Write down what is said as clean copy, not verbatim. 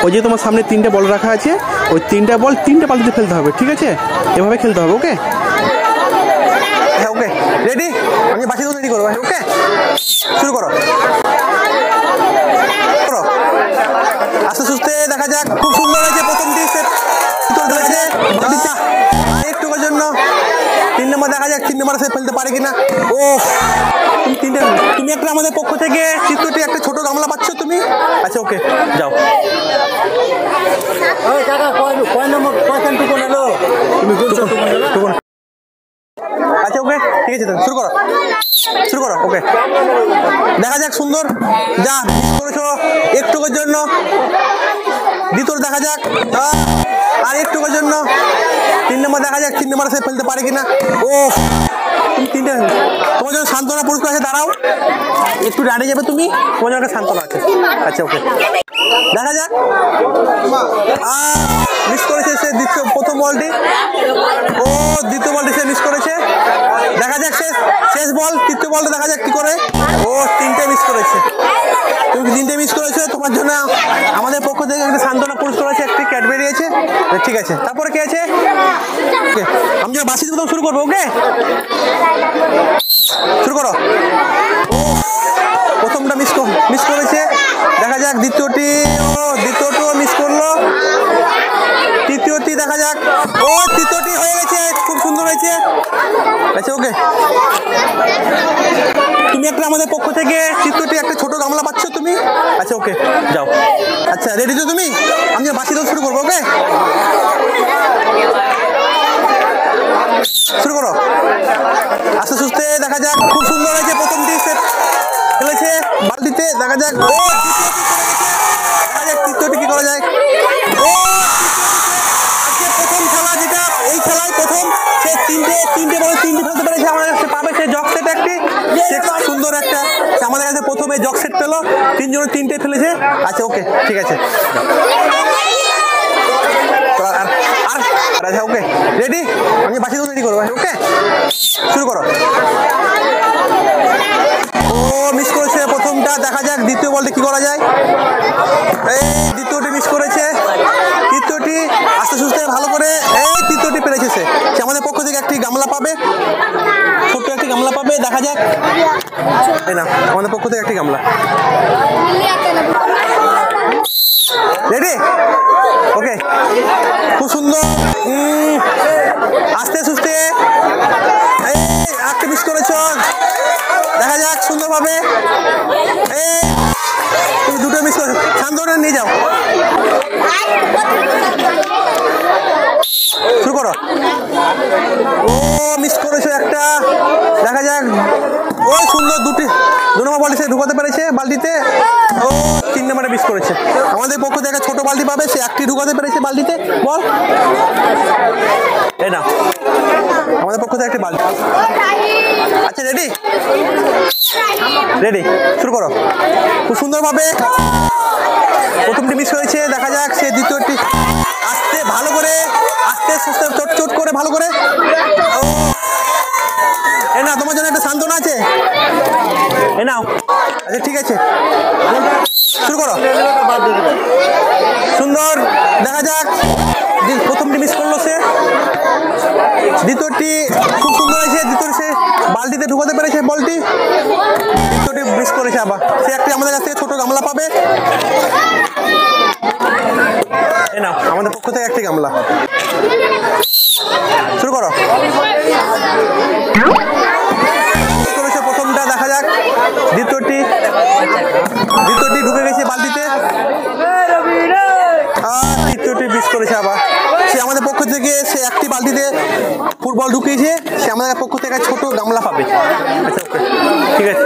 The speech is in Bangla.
ওই যে তোমার সামনে 3টে বল রাখা আছে, ওই 3টা বল 3টে বালতিতে ফেলতে হবে, ঠিক আছে? এভাবে খেলতে হবে, ওকে? হ্যাঁ, ওকে, রেডি? আমি বাকি তো রেডি করবো, ওকে? শুরু করো। আস্তে সুস্থে দেখা যাক। খুব সুন্দর হয়েছে প্রথমটি সেট। একটুর জন্য 3 নম্বর দেখা যাক 3 নম্বর সে ফেলতে পারে কিনা। ও তুমি একটা আমাদের পক্ষ থেকে চিত্রটি একটা ছোট গামলা পাচ্ছ তুমি। আচ্ছা, ওকে, যাও। আচ্ছা, ওকে, ঠিক আছে, শুরু করো, শুরু করো, ওকে। দেখা যাক সুন্দর যা করেছো একটুকুর জন্য। দ্বিতীয় দেখা যাক, আর একটুকুর জন্য 3 নম্বর দেখা যাক 3 নম্বর সে ফেলতে পারে কিনা। ও তুমি 3টে, তোমার জন্য সান্ত্বনা পুরস্কার আছে, দাঁড়াও একটু দাঁড়িয়ে যাবে তুমি, তোমার জন্য সান্ত্বনা আছে। আচ্ছা, ওকে, দেখা যাক। মিস করেছে সে প্রথম বলটি। ও দ্বিতীয় বলটি সে মিস করেছে। দেখা যাক শেষ বল, তৃতীয় বলটা দেখা যাক কি করে। ও 3টে মিস করেছে। তুমি 3টে মিস করেছো, তোমার জন্য আমাদের পক্ষ থেকে একটা সান্ত্বনা পুরস্কার আছে, একটি ক্যাডবেরি আছে, ঠিক আছে? তারপরে কি আছে? আমি যখন বাসি প্রথম শুরু করবো, ওকে? শুরু করো। ও প্রথমটা মিস করেছে। দেখা যাক দ্বিতীয়টিও মিস করলো। তৃতীয়টি দেখা যাক। ও তৃতীয়টি হয়ে গেছে, খুব সুন্দর হয়েছে। আচ্ছা, ওকে, তুমি একটা আমাদের পক্ষ থেকে চিত্রটি একটা ছোট গামলা পাচ্ছ তুমি। আচ্ছা, ওকে, যাও। আচ্ছা, রেডি তো তুমি? আমি বাসি তো শুরু করবো, ওকে? শুরু করো। আস্তে সুস্থে দেখা যাক। খুব সুন্দর হয়েছে প্রথমটি সেট খেলেছে বালতিতে। দেখা যাক। ও দেখা যাক তৃতীয়টি কি করা যায়। ও প্রথম খেলা, যেটা এই খেলায় প্রথম সে তিনটে বলে 3টে ফেলতে পেরেছে। আমাদের কাছে পাবে সে জগ সেট একটি, সুন্দর একটা। আমাদের কাছে প্রথমে জগ সেট পেলো, 3 জনে 3টে ফেলেছে। আচ্ছা, ওকে, ঠিক আছে। আচ্ছা, ওকে, রেডি? আমি বাকি তো রেডি করবো, ওকে? শুরু করো। ও মিস করেছে প্রথমটা। দেখা যাক দ্বিতীয় বলটা কি করা যায়। এই দ্বিতীয়টি মিস করেছে। তৃতীয়টি আস্তে সুস্থে ভালো করে, এই তৃতীয়টি পেরেছে সে। আমাদের পক্ষ থেকে একটি গামলা পাবে, ছোট্ট একটি গামলা পাবে। দেখা যাক, তাই না? আমাদের পক্ষ থেকে একটি গামলা। রেডি? ওকে, খুব সুন্দর। আস্তে সুস্থে এই একটা মিস করেছ। দেখা যাক সুন্দরভাবে। এই তুমি 2টো মিস করেছো, সান্ত্বনা নিয়ে যাও। শুরু করো। ও মিস করেছো একটা। দেখা যাক। ওই সুন্দর 2 নম্বর বলটি সে ঢুকাতে পেরেছে বালতিতে। ও 3 নম্বরে মিস করেছে। আমাদের পক্ষ থেকে ছোট বালতি পাবে, সে একটি ঢুকাতে পেরেছে বালতিতে। বল, এই না আমাদের পক্ষ থেকে একটি বালতি। আচ্ছা, রেডি? রেডি, শুরু করো। খুব সুন্দরভাবে প্রথমটি মিস হয়েছে। দেখা যাক সে দ্বিতীয়টি আস্তে ভালো করে, আস্তে সুস্থে চট করে ভালো করে। ও এ না, তোমার জন্য একটা সান্ত্বনা আছে, এ নাও। আচ্ছা, ঠিক আছে, শুরু করো। সুন্দর। দেখা যাক প্রথমটি মিস করলো সে, দ্বিতীয়টি খুব সুন্দর হয়েছে। দ্বিতীয় সে বালতিতে ঢুকাতে পেরেছে বলটি, দ্বিতীয়টি মিস করেছে। আবার সে একটি আমাদের কাছ থেকে ছোট গামলা পাবে। এই নাও আমাদের পক্ষ থেকে একটি গামলা। শুরু করো। করেছে প্রথমটা। দেখা যাক দ্বিতীয়টি ঢুকে গেছে বালতিতে, আর তৃতীয়টি মিস করেছে। আবার সে আমাদের পক্ষ থেকে সে একটি বালতিতে ফুটবল ঢুকিয়েছে, সে আমাদের পক্ষ থেকে ছোট গামলা পাবে। আচ্ছা, ওকে, ঠিক আছে।